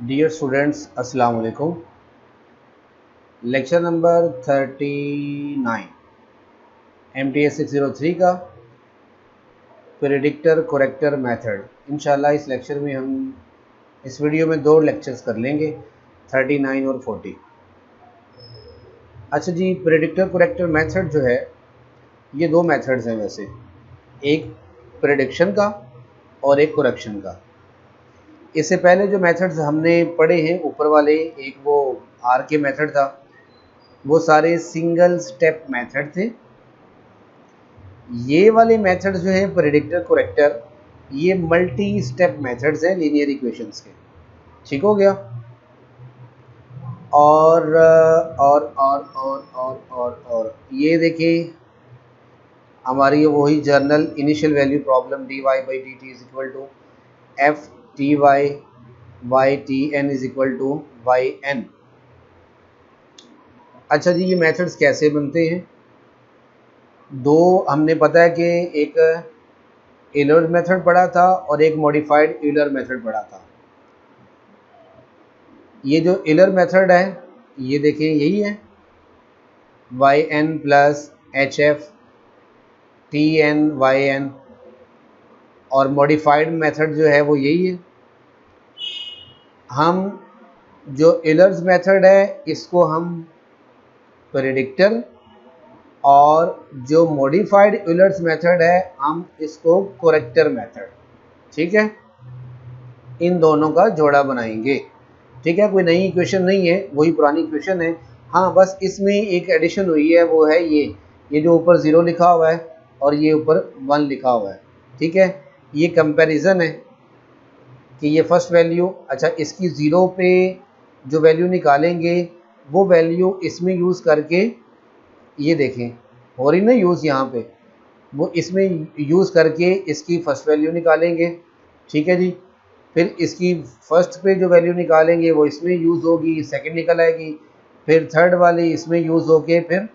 Dear students, अस्सलाम वालेकुम। Lecture number 39 MTS 603 का प्रेडिक्टर कोरेक्टर मेथड। इंशाल्लाह इस लेक्चर में हम इस वीडियो में दो लेक्चर्स कर लेंगे, 39 और 40। अच्छा जी, प्रेडिक्टर कोरेक्टर मेथड जो है ये दो मेथड्स हैं वैसे, एक प्रेडिक्शन का और एक कोरेक्शन का। इससे पहले जो मेथड्स हमने पढ़े हैं ऊपर वाले, एक वो आर के मेथड था, वो सारे सिंगल स्टेप मेथड थे। ये वाले मेथड जो है प्रेडिक्टर कोरेक्टर, ये मल्टी स्टेप मेथड्स हैं लीनियर इक्वेशंस के। ठीक हो गया। और ये देखिए हमारी वही general initial value problem dy by D T is equal to F T Y by T N is equal to Y N. अच्छा जी, ये मेथड्स कैसे बनते हैं? दो हमने पता है कि एक यूलर मेथड पढ़ा था और एक मॉडिफाइड यूलर मेथड पढ़ा था। ये जो यूलर मेथड है ये देखिए यही है, Y N plus H F T N Y N, और मॉडिफाइड मेथड जो है वो यही है। हम जो यूलर्स मेथड है इसको हम प्रेडिक्टर, और जो मॉडिफाइड यूलर्स मेथड है हम इसको कोरेक्टर मेथड, ठीक है, इन दोनों का जोड़ा बनाएंगे। ठीक है, कोई नई इक्वेशन नहीं है, वही पुरानी इक्वेशन है। हाँ, बस इसमें एक एडिशन हुई है, वो है ये जो ऊपर 0 लिखा हुआ है और ये ऊपर 1 लिखा हुआ है। ठीक है, ये कंपैरिजन है कि ये फर्स्ट वैल्यू, अच्छा इसकी 0 पे जो वैल्यू निकालेंगे वो वैल्यू इसमें यूज़ करके, ये देखें हो रही ना यूज़ यहाँ पे, वो इसमें यूज़ करके इसकी फर्स्ट वैल्यू निकालेंगे। ठीक है जी, फिर इसकी फर्स्ट पे जो वैल्यू निकालेंगे वो इसमें यूज़ होगी, सेकंड निकल आएगी, फिर थर्ड वाली इसमें यूज़ होके फिर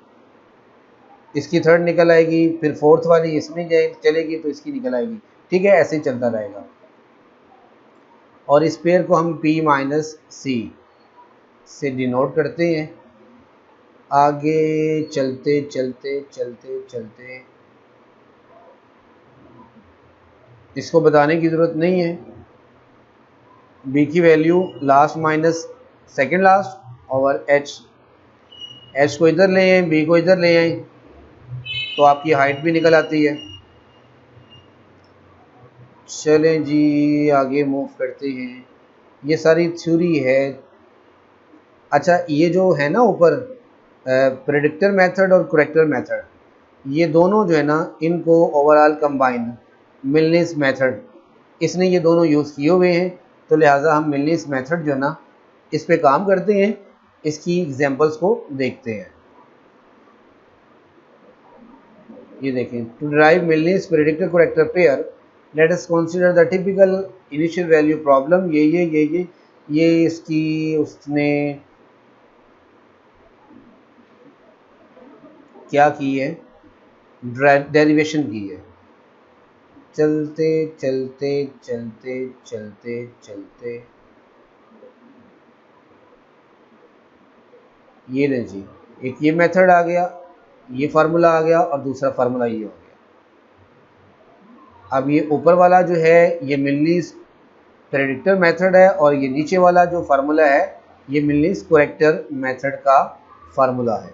इसकी थर्ड निकल आएगी, फिर फोर्थ वाली इसमें चलेगी तो इसकी निकल आएगी। ठीक है, ऐसे ही चलता रहेगा। और इस पेयर को हम P माइनस सी से डिनोट करते हैं। आगे चलते चलते चलते चलते इसको बताने की ज़रूरत नहीं है। B की value last minus second last और एच को इधर ले आए, B को इधर ले आए तो आपकी हाइट भी निकल आती है। चलें जी, आगे मूव करते हैं। ये सारी थ्योरी है। अच्छा, ये जो है ना ऊपर प्रेडिक्टर मेथड और कोरेक्टर मेथड, ये दोनों जो है ना, इनको ओवरऑल कंबाइन मिलनेस मेथड, इसने ये दोनों यूज़ किए हुए हैं, तो लिहाजा हम मिलनेस मेथड जो है ना इस पे काम करते हैं। इसकी एग्जांपल्स को देखते हैं। ये देखें, to derive Milne's predictor corrector pair let us consider the typical initial value problem. ये इसकी उसने क्या की है, डेरिवेशन की है। चलते चलते चलते चलते चलते ये ले जी, एक ये मेथड आ गया, ये फार्मूला आ गया, और दूसरा फार्मूला ये हो गया। अब ये ऊपर वाला जो है ये मिलनीस प्रेडिक्टर मेथड है, और ये नीचे वाला जो फार्मूला है ये मिलनीस कोरेक्टर मेथड का फार्मूला है।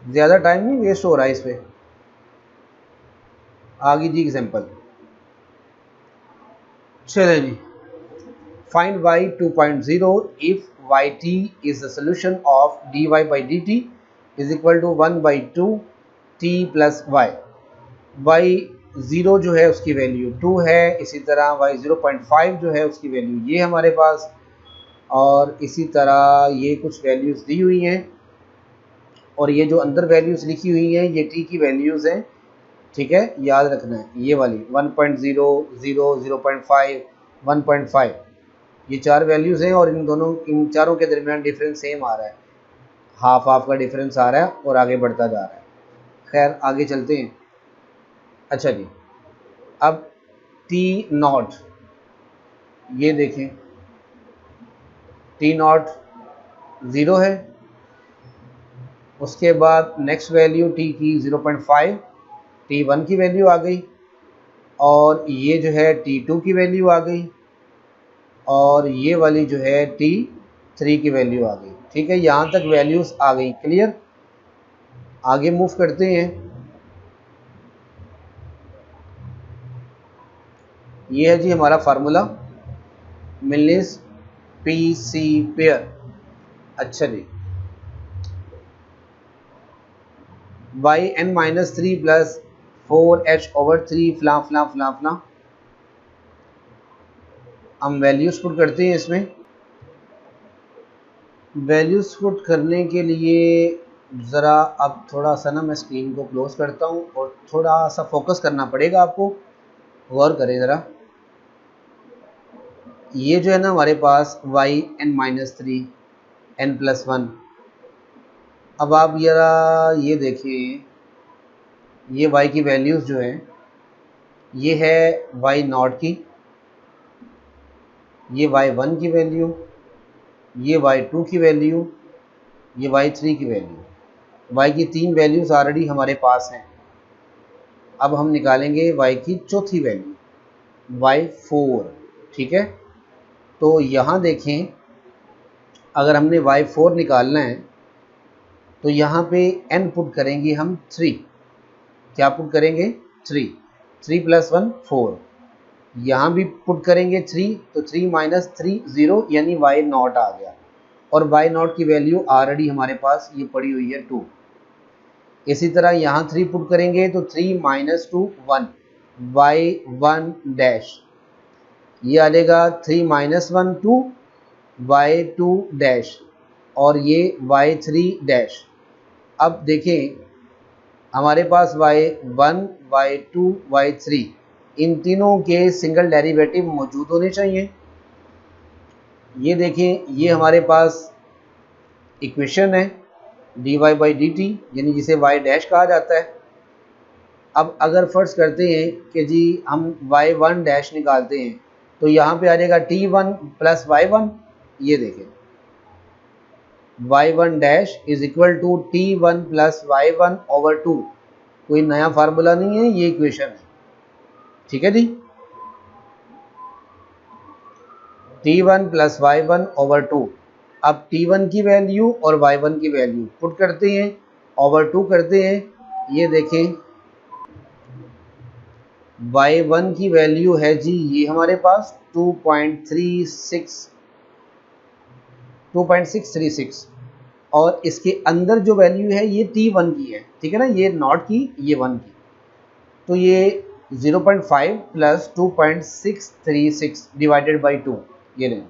ज़्यादा टाइम नहीं वेस्ट हो रहा है इस पर। आगे जी एग्जांपल, चले जी, find y 2.0 if yt is the solution of dy by dt is equal to 1 by 2 t plus y। y 0 जो है उसकी वैल्यू 2 है, इसी तरह y 0.5 जो है उसकी वैल्यू ये हमारे पास, और इसी तरह ये कुछ वैल्यूज़ दी हुई हैं, और ये जो अंदर वैल्यूज़ लिखी हुई हैं ये t की वैल्यूज़ हैं। ठीक है, याद रखना है ये वाली 1.0 0 0.5 1.5, ये चार वैल्यूज़ हैं, और इन चारों के दरमियान डिफरेंस सेम आ रहा है, हाफ हाफ का डिफरेंस आ रहा है और आगे बढ़ता जा रहा है। खैर आगे चलते हैं। अच्छा जी, अब T नॉट ये देखें टी नॉट 0 है, उसके बाद नेक्स्ट वैल्यू टी की 0.5, T1 की वैल्यू आ गई, और ये जो है T2 की वैल्यू आ गई, और ये वाली जो है T3 की वैल्यू आ गई। ठीक है, यहाँ तक वैल्यूज़ आ गई। क्लियर, आगे मूव करते हैं। ये है जी हमारा formula Milne's P C pair. अच्छा जी, Y N minus 3 plus 4h/3 फ्ला फ्ला फ्ला फ्ला। हम वैल्यूज पुट करते हैं इसमें। वैल्यूज पुट करने के लिए ज़रा अब थोड़ा सा ना मैं स्क्रीन को क्लोज करता हूँ और थोड़ा सा फोकस करना पड़ेगा आपको, गौर करें ज़रा। ये जो है ना हमारे पास वाई एन माइनस 3 n+1। अब आप ज़रा ये देखिए, ये y की वैल्यूज़ जो है ये है y नॉट की, ये y1 की वैल्यू, ये y2 की वैल्यू, ये y3 की वैल्यू। y की 3 वैल्यूज़ ऑलरेडी हमारे पास हैं। अब हम निकालेंगे y की चौथी वैल्यू y4। ठीक है, तो यहाँ देखें, अगर हमने y4 निकालना है तो यहाँ पे n पुट करेंगे हम 3। क्या पुट करेंगे? 3। 3 + 1 4। यहाँ भी पुट करेंगे 3, तो 3 - 3 0, यानी y नॉट आ गया, और y नॉट की वैल्यू ऑलरेडी हमारे पास ये पड़ी हुई है 2। इसी तरह यहाँ 3 पुट करेंगे तो 3 - 2 1, y1 डैश, ये आ जाएगा 3 - 1 2, y2 डैश, और ये y3 डैश। अब देखें हमारे पास y1 y2 y3 इन तीनों के सिंगल डेरिवेटिव मौजूद होने चाहिए। ये देखें, ये हमारे पास इक्वेशन है dy/dt, यानी जिसे y डैश कहा जाता है। अब अगर फर्ज करते हैं कि जी हम y1 डैश निकालते हैं तो यहाँ पे आ जाएगा t1 + y1। ये देखें y1 dash is equal to t1 + y1/2। कोई नया फार्मूला नहीं है, ये इक्वेशन है। ठीक है जी, t1 + y1/2। अब t1 की वैल्यू और y1 की वैल्यू पुट करते हैं, /2 करते हैं। ये देखें y1 की वैल्यू है जी ये हमारे पास 2.636, और इसके अंदर जो वैल्यू है ये t1 की है। ठीक है ना, ये नॉट की, ये 1 की, तो ये 0.5 + 2.636 डिवाइडेड बाई 2। ये नहीं,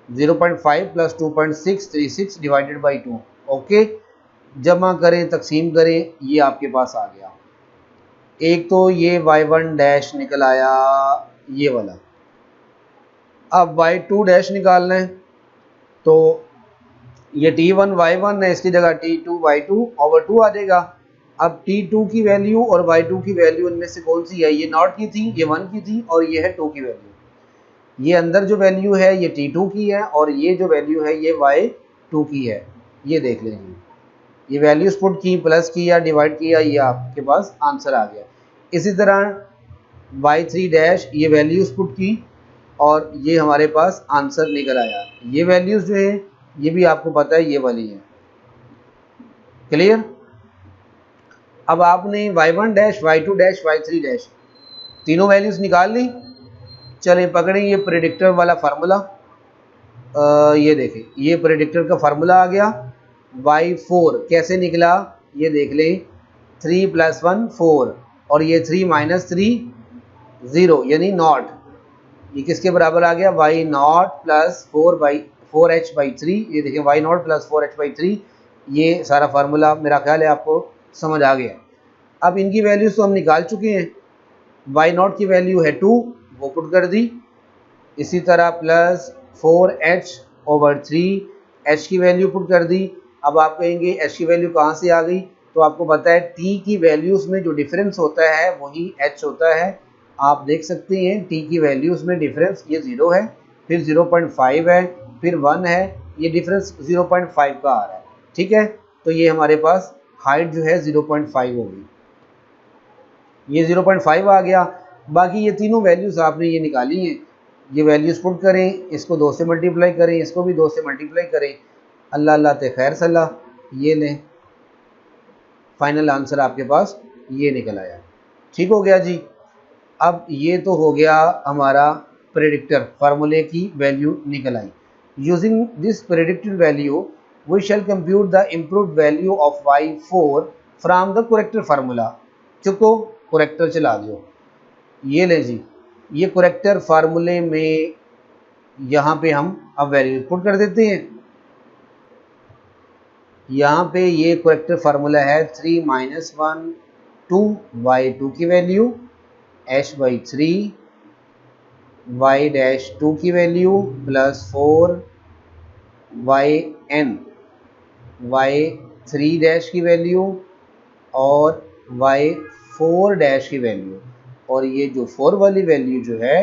0.5 + 2.636 डिवाइडेड बाई 2। ओके, जमा करें, तकसीम करें, ये आपके पास आ गया। एक तो ये y1 डैश निकल आया, ये वाला। अब y2 डैश निकालना है तो ये t1 y1 है, इसकी जगह t2 y2/2 आ जाएगा। अब t2 की वैल्यू और y2 की वैल्यू इनमें से कौन सी है? ये नॉट की थी, ये 1 की थी, और ये है 2 की वैल्यू। ये अंदर जो वैल्यू है ये t2 की है, और ये जो वैल्यू है ये y2 की है। ये देख लीजिए, ये वैल्यूज पुट की, प्लस किया, डिवाइड किया, ये आपके पास आंसर आ गया। इसी तरह y3 डैश, ये वैल्यूज पुट की और ये हमारे पास आंसर निकल आया। ये वैल्यूज जो है ये भी आपको पता है ये वाली है। क्लियर? अब आपने y1 dash, y2 dash, y3 dash तीनों वैल्यूज निकाल ली। चले पकड़ें ये प्रेडिक्टर वाला फार्मूला। ये देखें, ये प्रेडिक्टर का फार्मूला आ गया। y4 कैसे निकला ये देख लें, 3 + 1 4, और ये 3 - 3 0, यानी नॉट। ये किसके बराबर आ गया? y0 + 4h/3। ये देखें y0 + 4h/3, ये सारा फार्मूला मेरा ख्याल है आपको समझ आ गया। अब इनकी वैल्यूज तो हम निकाल चुके हैं। y0 की वैल्यू है 2, वो पुट कर दी। इसी तरह प्लस 4h/3, h की वैल्यू पुट कर दी। अब आप कहेंगे h की वैल्यू कहाँ से आ गई? तो आपको पता है t की वैल्यूज़ में जो डिफरेंस होता है वही h होता है। आप देख सकते हैं टी की वैल्यूज़ में डिफरेंस, ये 0 है, फिर 0.5 है, फिर 1 है, ये डिफरेंस 0.5 का आ रहा है। ठीक है, तो ये हमारे पास हाइट जो है 0.5 होगी, ये 0.5 आ गया। बाकी ये तीनों वैल्यूज़ आपने ये निकाली हैं, ये वैल्यूज़ पुट करें, इसको 2 से मल्टीप्लाई करें, इसको भी 2 से मल्टीप्लाई करें, अल्लाह अल्लाह ते खैर सल्ला, ये लें फाइनल आंसर आपके पास ये निकल आया। ठीक हो गया जी। अब ये तो हो गया हमारा प्रेडिक्टर, फार्मूले की वैल्यू निकल आई। Using this predicted value we shall compute the improved value of y4 from the corrector formula. चुको करेक्टर चला दो, ये ले जी, ये करेक्टर फार्मूले में यहाँ पे हम अब वैल्यू पुट कर देते हैं। यहाँ पे ये करेक्टर फार्मूला है 3 - 1 2y2 की वैल्यू h/3 y-2 की वैल्यू प्लस 4 yn y3 की वैल्यू और y4 की वैल्यू, और ये जो 4 वाली वैल्यू जो है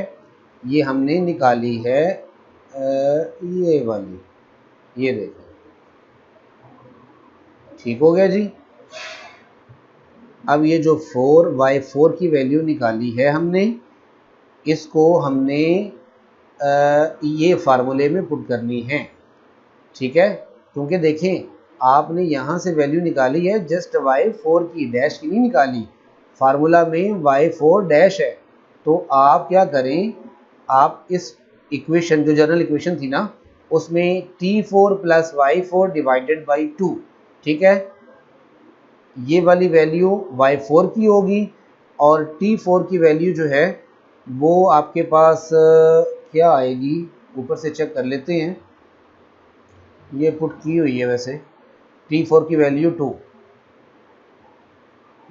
ये हमने निकाली है ये वाली, ये देखो। ठीक हो गया जी। अब ये जो 4y4 की वैल्यू निकाली है हमने, इसको हमने ये फार्मूले में पुट करनी है। ठीक है, क्योंकि देखें आपने यहाँ से वैल्यू निकाली है, जस्ट y4 की, डैश की नहीं निकाली, फार्मूला में y4 डैश है। तो आप क्या करें, आप इस इक्वेशन जो जनरल इक्वेशन थी ना, उसमें t4 plus y4 divided by 2, ठीक है, ये वाली वैल्यू y4 की होगी, और t4 की वैल्यू जो है वो आपके पास क्या आएगी, ऊपर से चेक कर लेते हैं, ये पुट की हुई है वैसे, t4 की वैल्यू 2,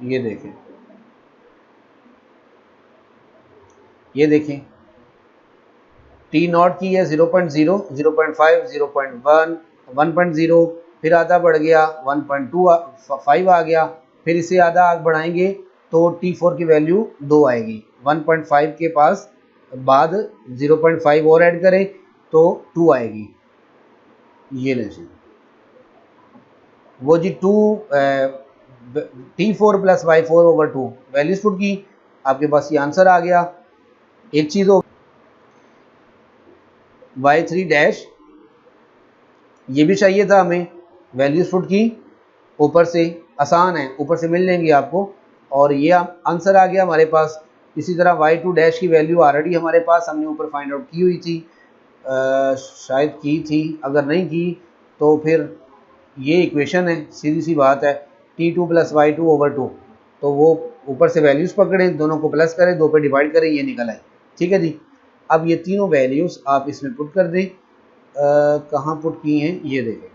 ये देखें, ये देखें t0 की है 0.0 0.5 0.1 1.0, फिर आधा बढ़ गया 1.25 आ गया, फिर इसे आधा आग बढ़ाएंगे तो t4 की वैल्यू 2 आएगी, 1.5 के पास बाद 0.5 और ऐड करें तो 2 आएगी, ये ले जी, वो जी 2 t4 plus y4/2 values put की, आपके पास ये आंसर आ गया। एक चीज़ हो y3 डैश, ये भी चाहिए था हमें, वैल्यूज पुट की, ऊपर से आसान है, ऊपर से मिल लेंगी आपको, और ये आंसर आ गया हमारे पास। इसी तरह y2 डैश की वैल्यू ऑलरेडी हमारे पास हमने ऊपर फाइंड आउट की हुई थी, शायद की थी, अगर नहीं की तो फिर ये इक्वेशन है, सीधी सी बात है, t2 प्लस y2/2, तो वो ऊपर से वैल्यूज़ पकड़ें, दोनों को प्लस करें, 2 पे डिवाइड करें, ये निकल आए। ठीक है जी। अब ये तीनों वैल्यूज़ आप इसमें पुट कर दें, कहाँ पुट की हैं ये देखें,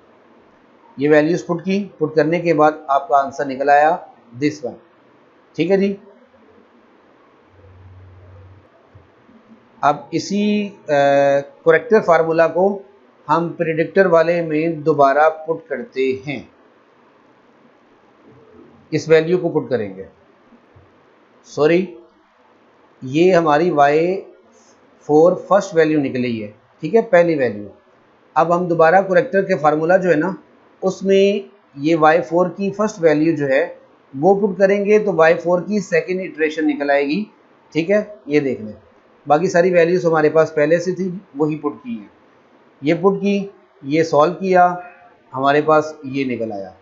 ये वैल्यूज़ पुट की, पुट करने के बाद आपका आंसर निकल आया दिस वन। ठीक है जी। अब इसी करेक्टर फार्मूला को हम प्रेडिक्टर वाले में दोबारा पुट करते हैं, इस वैल्यू को पुट करेंगे, सॉरी ये हमारी y4 फर्स्ट वैल्यू निकली है, ठीक है, पहली वैल्यू। अब हम दोबारा करेक्टर के फार्मूला जो है ना, उसमें ये y4 की फर्स्ट वैल्यू जो है वो पुट करेंगे तो y4 की सेकेंड इटरेशन निकल आएगी। ठीक है, ये देख लें, बाकी सारी वैल्यूज हमारे पास पहले से थी, वही पुट की हैं, ये पुट की, ये सॉल्व किया, हमारे पास ये निकल आया।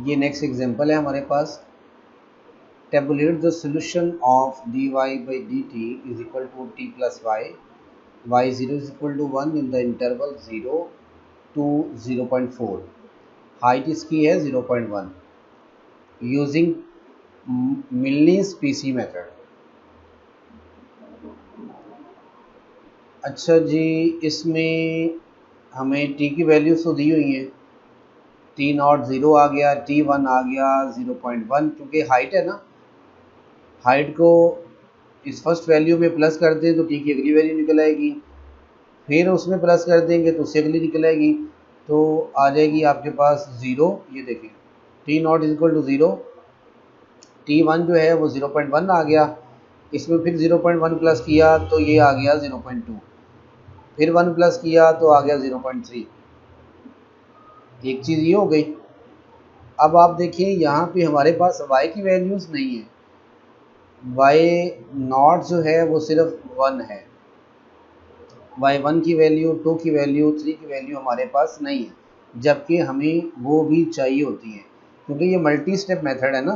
ये नेक्स्ट एग्जांपल है हमारे पास, tabulate the solution of dy by dt is equal to t plus y0 is equal to 1 in the interval 0 to 0.4, height इसकी है 0.1, यूजिंग मिलनीस पीसी मेथड। अच्छा जी, इसमें हमें t की वैल्यूज तो दी हुई हैं, t0 0 आ गया, t1 आ गया 0.1, क्योंकि हाइट है ना, हाइट को इस फर्स्ट वैल्यू में प्लस कर दें तो t की अगली वैल्यू निकल आएगी, फिर उसमें प्लस कर देंगे तो उससे अगली निकल आएगी, तो आ जाएगी आपके पास 0। ये देखें t0 is equal to 0, T1 जो है वो 0.1 आ गया, इसमें फिर 0.1 प्लस किया तो ये आ गया 0.2, फिर 1 प्लस किया तो आ गया 0.3। एक चीज़ ये हो गई। अब आप देखिए यहाँ पे हमारे पास y की वैल्यूज़ नहीं है, y0 जो है वो सिर्फ 1 है, y1 की वैल्यू, 2 की वैल्यू, 3 की वैल्यू हमारे पास नहीं है, जबकि हमें वो भी चाहिए होती है क्योंकि ये मल्टी स्टेप मेथड है ना।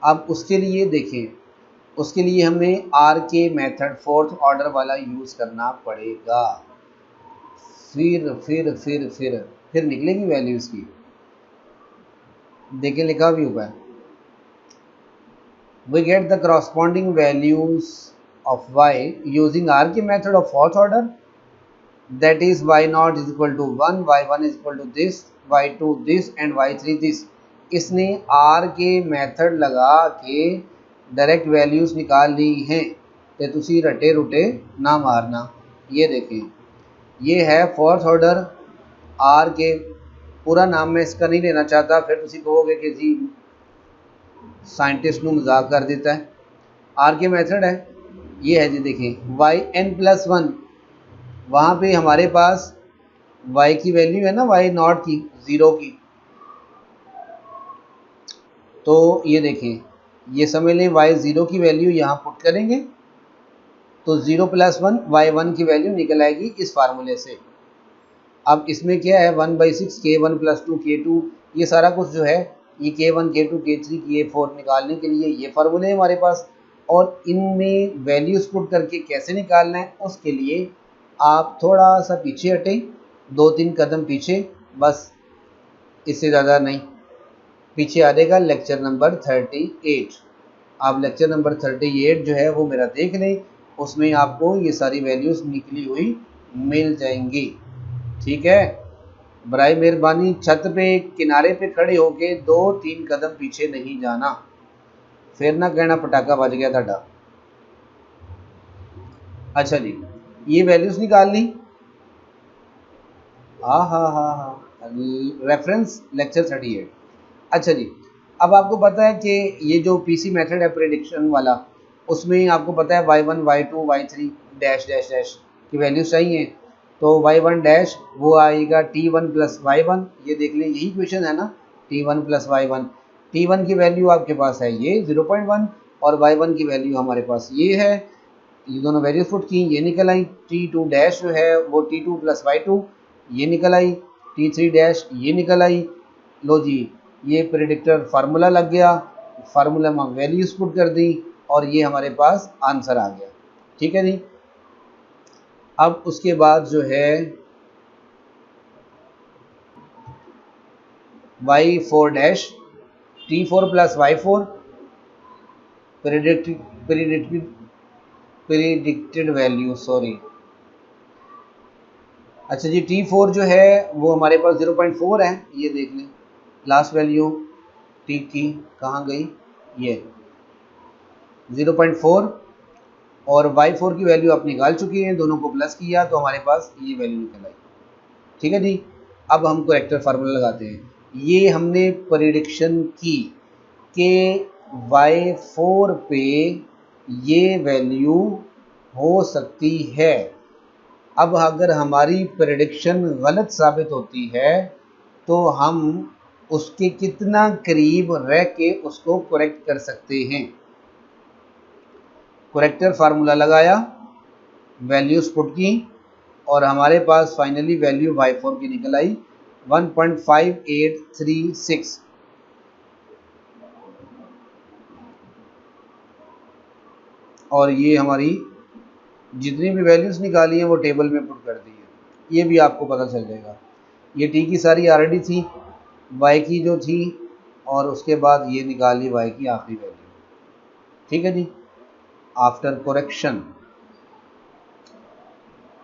अब उसके लिए देखें, उसके लिए हमें आर के मेथड फोर्थ ऑर्डर वाला यूज़ करना पड़ेगा, फिर निकलेगी वैल्यू इसकी। देखिए लिखा भी हुआ है, we get the corresponding values of y using R के method of fourth order, that is y0 is equal to 1, y1 is equal to this, y2 this and y3 this। इसने R के method लगा के direct values निकाल ली हैं, तो तुसी रटे रुटे ना मारना। ये देखें, ये है फोर्थ ऑर्डर R के, पूरा नाम मैं इसका नहीं लेना चाहता, फिर तुसी कहोगे कि जी साइंटिस्ट को मजाक कर देता है। आर के मेथड है, ये है जी, देखिए yn+1, वहाँ पे हमारे पास y की वैल्यू है ना y0 की, 0 की, तो ये देखें, ये समझ लें y0 की वैल्यू यहाँ पुट करेंगे तो 0 + 1 y1 की वैल्यू निकल आएगी इस फार्मूले से। अब इसमें क्या है, 1/6 k1 + 2 k2, ये सारा कुछ जो है ये k1 k2 k3 k4 निकालने के लिए ये फार्मूले है हमारे पास, और इनमें वैल्यूज पुट करके कैसे निकालना है उसके लिए आप थोड़ा सा पीछे हटें, 2-3 कदम पीछे, बस इससे ज़्यादा नहीं। पीछे आ जाएगा लेक्चर नंबर 38। आप लेक्चर नंबर 38 जो है वो मेरा देख लें, उसमें आपको ये सारी वैल्यूज़ निकली हुई मिल जाएंगी। ठीक है, बराए मेहरबानी छत पे किनारे पे खड़े होके 2-3 कदम पीछे नहीं जाना, फिर ना कहना पटाखा बज गया था। अच्छा जी, ये वैल्यूज निकाल ली। हाँ, रेफरेंस लेक्चर 38। अच्छा जी, अब आपको पता है कि ये जो पीसी मेथड है प्रेडिक्शन वाला, उसमें आपको पता है y1 y2 y3 dash dash dash की वैल्यूज चाहिए, तो y1 डैश वो आएगा t1 + y1, ये देख लें यही क्वेश्चन है ना, t1 + y1। t1 की वैल्यू आपके पास है ये 0.1 और y1 की वैल्यू हमारे पास ये है, ये दोनों वैल्यूज पुट की, ये निकल आई। t2 डैश जो है वो t2 + y2, ये निकल आई। t3 डैश ये निकल आई। लो जी, ये प्रेडिक्टर फार्मूला लग गया, फार्मूला में वैल्यूज पुट कर दी और ये हमारे पास आंसर आ गया। ठीक है जी, अब उसके बाद जो है y4 dash t4 + y4 predicted value, sorry. अच्छा जी, t4 जो है वो हमारे पास 0.4 है, ये देख लें लास्ट वैल्यू t की कहाँ गई, ये 0.4 और y4 की वैल्यू आप निकाल चुके हैं, दोनों को प्लस किया तो हमारे पास ये वैल्यू निकल आई। ठीक है जी, अब हम करेक्टर फार्मूला लगाते हैं। ये हमने प्रेडिक्शन की कि y4 पे ये वैल्यू हो सकती है। अब अगर हमारी प्रेडिक्शन गलत साबित होती है तो हम उसके कितना करीब रह के उसको करेक्ट कर सकते हैं। करेक्टर फार्मूला लगाया, वैल्यूज पुट की और हमारे पास फाइनली वैल्यू y4 की निकल आई 1.5836। और ये हमारी जितनी भी वैल्यूज निकाली हैं वो टेबल में पुट कर दी है, ये भी आपको पता चल जाएगा। ये टी की सारी ऑलरेडी थी, वाई की जो थी, और उसके बाद ये निकाली वाई की आखिरी वैल्यू। ठीक है जी, आफ्टर करेक्शन।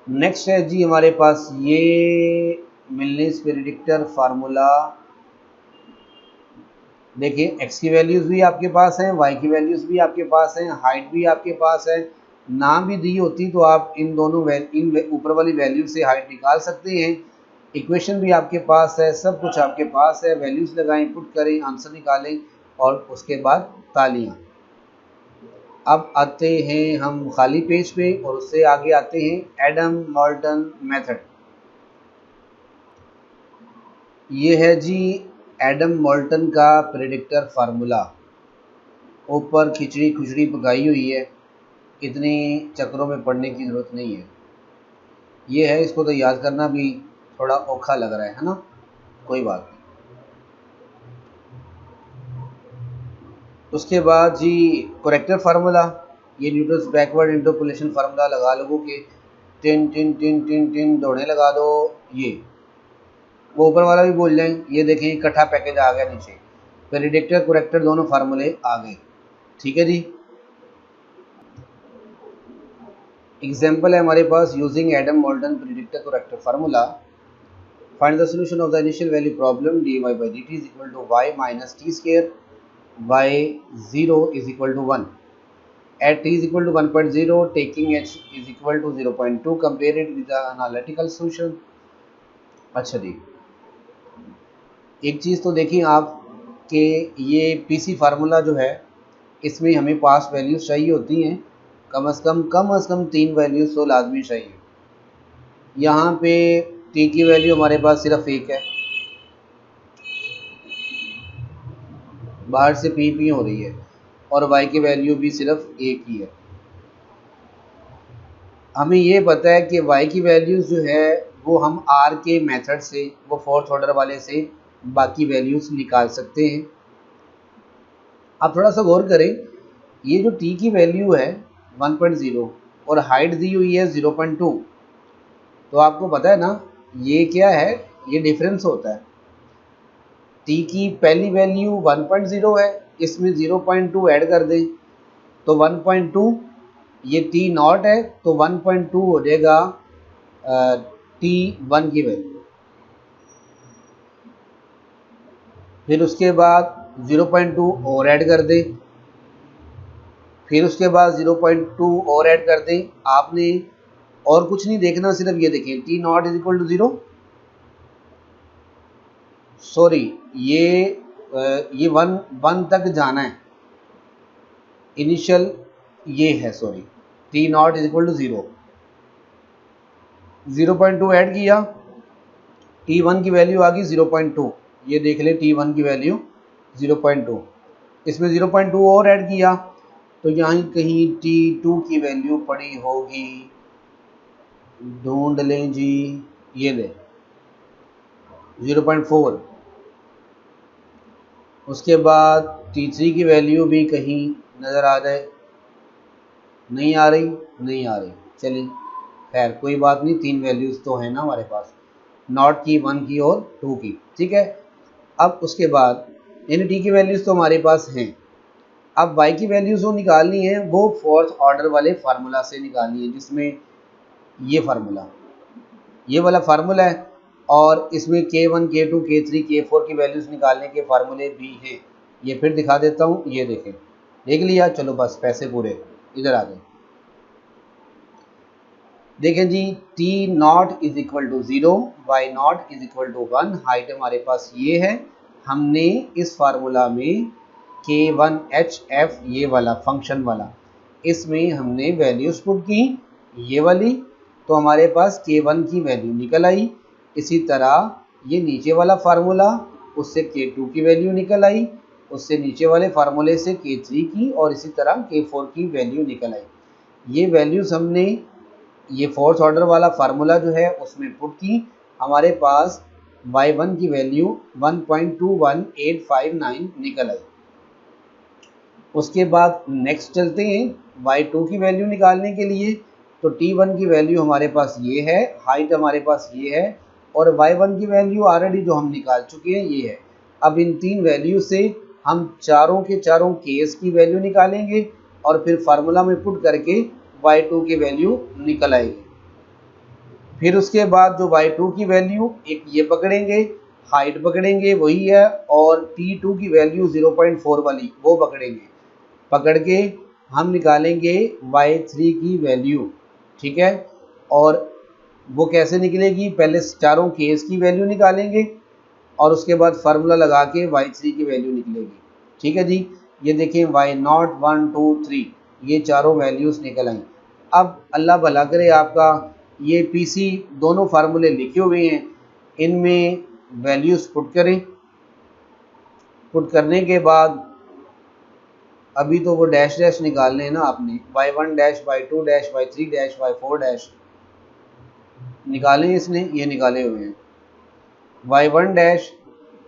नेक्स्ट है जी हमारे पास ये मिलनेस प्रेडिक्टर फार्मूला। देखिए एक्स की वैल्यूज़ भी आपके पास हैं, वाई की वैल्यूज़ भी आपके पास हैं, हाइट भी आपके पास है। ना भी दी होती तो आप इन दोनों इन ऊपर वाली वैल्यू से हाइट निकाल सकते हैं, इक्वेशन भी आपके पास है, सब कुछ आपके पास है, वैल्यूज लगाएं, पुट करें, आंसर निकालें और उसके बाद तालियां। अब आते हैं हम खाली पेज पे और उससे आगे आते हैं एडम मॉल्टन मेथड। ये है जी एडम मॉल्टन का प्रेडिक्टर फार्मूला। ऊपर खिचड़ी खुचड़ी पकाई हुई है, इतनी चक्रों में पढ़ने की ज़रूरत नहीं है। ये है, इसको तो याद करना भी थोड़ा औखा लग रहा है ना, कोई बात नहीं। उसके बाद जी करेक्टर फार्मूला, ये न्यूटन्स बैकवर्ड इंटरपोलेशन फार्मूला लगा लोगों के tin tin tin tin tin दौड़ने लगा दो। ये वो ऊपर वाला भी बोल जाएं, ये देखिए इकट्ठा पैकेज आ गया नीचे, प्रेडिक्टर करेक्टर दोनों फार्मूले आ गए। ठीक है जी। एग्जाम्पल है हमारे पास, using Adam Moulton predictor corrector formula, find the solution of the initial value problem dy by dt is equal to y minus t square y0 is equal to 1 at t is equal to 1.0 taking h is equal to 0.2 compare it with the analytical solution। अच्छा जी, एक चीज़ तो देखिए आप कि ये PC formula जो है इसमें हमें पास वैल्यूज चाहिए होती हैं, कम से कम 3 वैल्यूज तो लाजमी चाहिए। यहाँ पे टी की वैल्यू हमारे पास सिर्फ एक है, बाहर से पी हो रही है, और वाई की वैल्यू भी सिर्फ एक ही है। हमें ये पता है कि वाई की वैल्यूज़ जो है वो हम आर के मेथड से, वो फोर्थ ऑर्डर वाले से बाकी वैल्यूज़ निकाल सकते हैं। आप थोड़ा सा गौर करें, ये जो टी की वैल्यू है 1.0 और हाइट दी हुई है 0.2, तो आपको पता है ना ये क्या है, ये डिफरेंस होता है। टी की पहली वैल्यू 1.0 है, इसमें 0.2 ऐड कर दें तो 1.2, ये टी नॉट है तो 1.2 हो जाएगा टी वन की वैल्यू। फिर उसके बाद 0.2 और ऐड कर दें, फिर उसके बाद 0.2 और ऐड कर दें। आपने और कुछ नहीं देखना, सिर्फ ये देखें T not is equal to 0, sorry ये वन तक जाना है, इनिशियल ये है, sorry T not is equal to 0, 0.2 add किया, T1 की वैल्यू आ गई 0.2, ये देख ले T1 की वैल्यू 0.2, इसमें 0.2 और ऐड किया तो यहाँ कहीं T2 की वैल्यू पड़ी होगी, ढूंढ लें जी, ये ले 0.4। उसके बाद T3 की वैल्यू भी कहीं नज़र आ जाए, नहीं आ रही, चलिए खैर कोई बात नहीं, 3 वैल्यूज़ तो है ना हमारे पास, नॉट की, 1 की और 2 की। ठीक है, अब उसके बाद यानी टी की वैल्यूज़ तो हमारे पास हैं। अब वाई की वैल्यूज़ जो निकालनी है वो फोर्थ ऑर्डर वाले फार्मूला से निकालनी है, जिसमें ये फार्मूला, ये वाला फार्मूला है, और इसमें K1 K2 K3 K4 की वैल्यूज़ निकालने के फार्मूले भी हैं। ये फिर दिखा देता हूँ, ये देखें, देख लिया, चलो बस पैसे पूरे, इधर आ गए। देखें जी, T not is equal to 0, Y not is equal to 1, height हमारे पास ये है। हमने इस फार्मूला में K1HF ये वाला फंक्शन वाला, इसमें हमने वैल्यूज पुट की ये वाली, तो हमारे पास K1 की वैल्यू निकल आई। इसी तरह ये नीचे वाला फार्मूला, उससे K2 की वैल्यू निकल आई, उससे नीचे वाले फार्मूले से K3 की, और इसी तरह K4 की वैल्यू निकल आई। ये वैल्यूज हमने ये फोर्थ ऑर्डर वाला फार्मूला जो है उसमें पुट की, हमारे पास y1 की वैल्यू 1.21859 निकल आई। उसके बाद नेक्स्ट चलते हैं y2 की वैल्यू निकालने के लिए, तो t1 की वैल्यू हमारे पास ये है, हाइट हमारे पास ये है, और y1 की वैल्यू ऑलरेडी जो हम निकाल चुके हैं ये है। अब इन 3 वैल्यू से हम चारों के चारों केस की वैल्यू निकालेंगे और फिर फार्मूला में पुट करके y2 की वैल्यू निकल आएगी। फिर उसके बाद जो y2 की वैल्यू, एक ये पकड़ेंगे, हाइट पकड़ेंगे वही है, और t2 की वैल्यू 0.4 वाली वो पकड़ेंगे, पकड़ के हम निकालेंगे y3 की वैल्यू। ठीक है, और वो कैसे निकलेगी, पहले चारों केस की वैल्यू निकालेंगे और उसके बाद फार्मूला लगा के y3 की वैल्यू निकलेगी। ठीक है जी, ये देखें y0 1 2 3 ये चारों वैल्यूज़ निकल आई। अब अल्लाह भला करे आपका ये पीसी दोनों फार्मूले लिखे हुए हैं, इनमें वैल्यूज़ पुट करें। पुट करने के बाद अभी तो वो डैश डैश निकालने हैं ना आपने, y1 dash y2 dash y3 dash y4 dash निकाले इसने, ये निकाले हुए हैं। y1 dash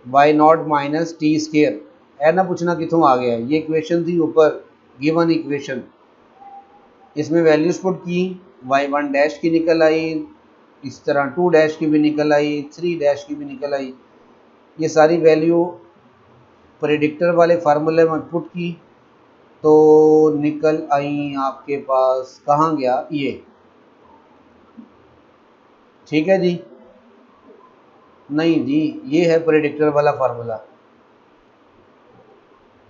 y0 minus T square है ना, पूछना कितों आ गया है, ये इक्वेशन थी ऊपर गिवन इक्वेशन, इसमें वैल्यूज पुट की, y1 डैश की निकल आई, इस तरह 2 डैश की भी निकल आई, 3 डैश की भी निकल आई। ये सारी वैल्यू प्रेडिक्टर वाले फार्मूले में पुट की तो निकल आई आपके पास, कहाँ गया ये, ठीक है जी, नहीं जी ये है प्रेडिक्टर वाला फार्मूला,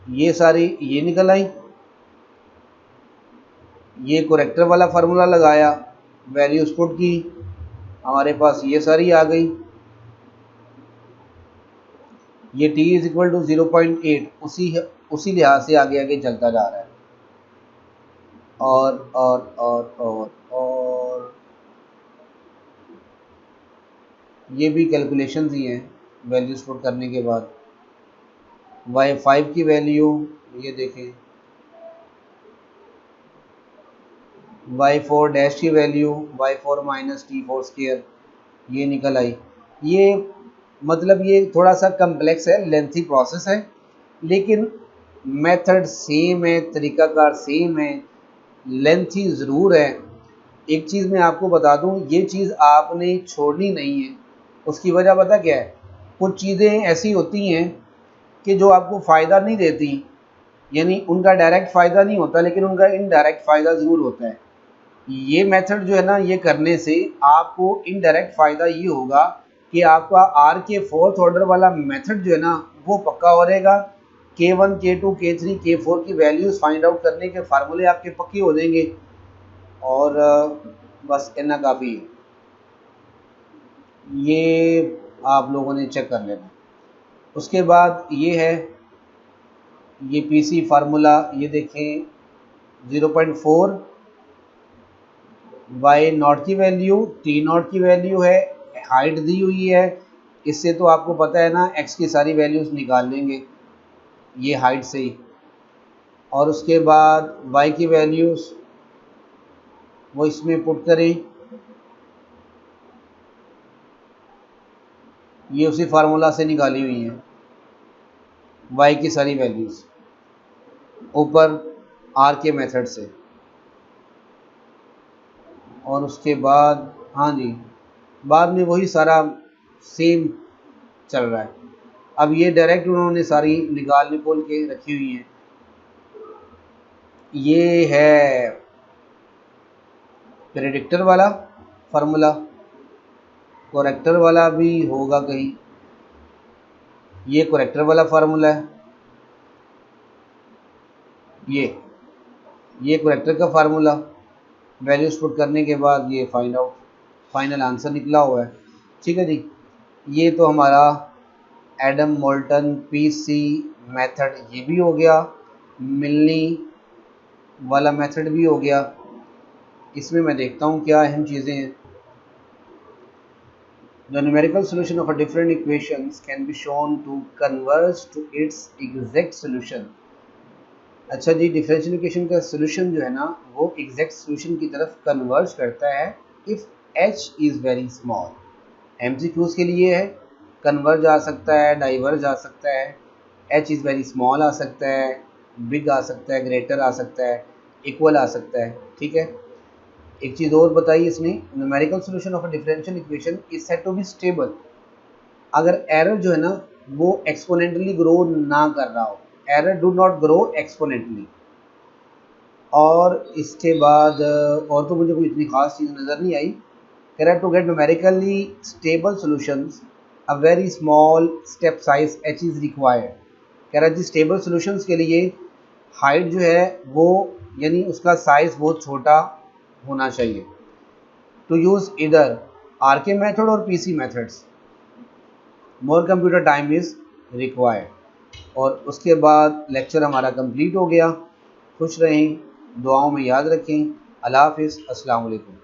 ये सारी ये निकल आई। ये करेक्टर वाला फार्मूला लगाया, वैल्यूज पुट की, हमारे पास ये सारी आ गई। ये t इज इक्वल टू 0.8 उसी लिहाज से आगे आगे चलता जा रहा है। और ये भी कैलकुलेशंस ही हैं वैल्यूज पुट करने के बाद। y5 की वैल्यू ये देखें, y4 डैश की value y4 minus t4 square ये निकल आई। ये मतलब ये थोड़ा सा कम्प्लेक्स है, लेंथी प्रोसेस है, लेकिन मेथड सेम है, तरीकाकार सेम है, लेंथी ज़रूर है। एक चीज़ मैं आपको बता दूं, ये चीज़ आपने छोड़नी नहीं है। उसकी वजह पता क्या है, कुछ चीज़ें ऐसी होती हैं कि जो आपको फ़ायदा नहीं देती, यानी उनका डायरेक्ट फ़ायदा नहीं होता लेकिन उनका इनडायरेक्ट फ़ायदा ज़रूर होता है। ये मेथड जो है ना, ये करने से आपको इनडायरेक्ट फ़ायदा ये होगा कि आपका आर के फोर्थ ऑर्डर वाला मेथड जो है ना वो पक्का हो रहेगा। K1 K2 K3 K4 की वैल्यूज़ फाइंड आउट करने के फार्मूले आपके पक्के हो जाएंगे और बस इतना काफ़ी है। ये आप लोगों ने चेक कर लेना। उसके बाद ये है, ये पीसी फार्मूला ये देखें 0.4 y0 की वैल्यू, t0 की वैल्यू है, हाइट दी हुई है, इससे तो आपको पता है ना x की सारी वैल्यूज़ निकाल लेंगे ये हाइट से ही। और उसके बाद y की वैल्यूज़ वो इसमें पुट करें, ये उसी फार्मूला से निकाली हुई है y की सारी वैल्यूज़ ऊपर r के मेथड से। और उसके बाद हाँ जी, बाद में वही सारा सेम चल रहा है। अब ये डायरेक्ट उन्होंने सारी निकाल निकोल के रखी हुई हैं। ये है प्रेडिक्टर वाला फार्मूला, करेक्टर वाला भी होगा कहीं, ये करेक्टर वाला फार्मूला है, ये करेक्टर का फार्मूला, वैल्यूज पुट करने के बाद ये फाइंड आउट फाइनल आंसर निकला हुआ है। ठीक है जी, ये तो हमारा एडम मोल्टन पीसी मेथड ये भी हो गया, मिलनी वाला मेथड भी हो गया। इसमें मैं देखता हूँ क्या अहम चीज़ें हैं। The numerical solution of a different equations can be shown to converge to its exact solution। अच्छा जी, डिफरेंशियल इक्वेशन का सोल्यूशन जो है ना वो एग्जैक्ट सोल्यूशन की तरफ कन्वर्ज करता है if h is very small. MCQs के लिए है, कन्वर्ज आ सकता है, डाइवर्ज आ सकता है, h इज़ वेरी स्मॉल आ सकता है, बिग आ सकता है, ग्रेटर आ सकता है, इक्वल आ सकता है। ठीक है, एक चीज़ और बताइए इसमें, numerical solution of a differential equation is said to be stable. अगर एरर जो है ना वो एक्सपोनेंटली ग्रो ना कर रहा हो, एरर डू नॉट ग्रो एक्सपोनेंटली। और इसके बाद और तो मुझे कोई इतनी खास चीज़ नज़र नहीं आई। कह रहा है to get numerically stable solutions a very small step size h is required. कह रहा है जी स्टेबल सॉल्यूशंस के लिए हाइट जो है वो यानी उसका साइज़ बहुत छोटा होना चाहिए। टू यूज़ इधर आरके मेथड और PC methods, more computer time is required. और उसके बाद लेक्चर हमारा कंप्लीट हो गया। खुश रहें, दुआओं में याद रखें। अल्लाह हाफिज़, अस्सलाम वालेकुम।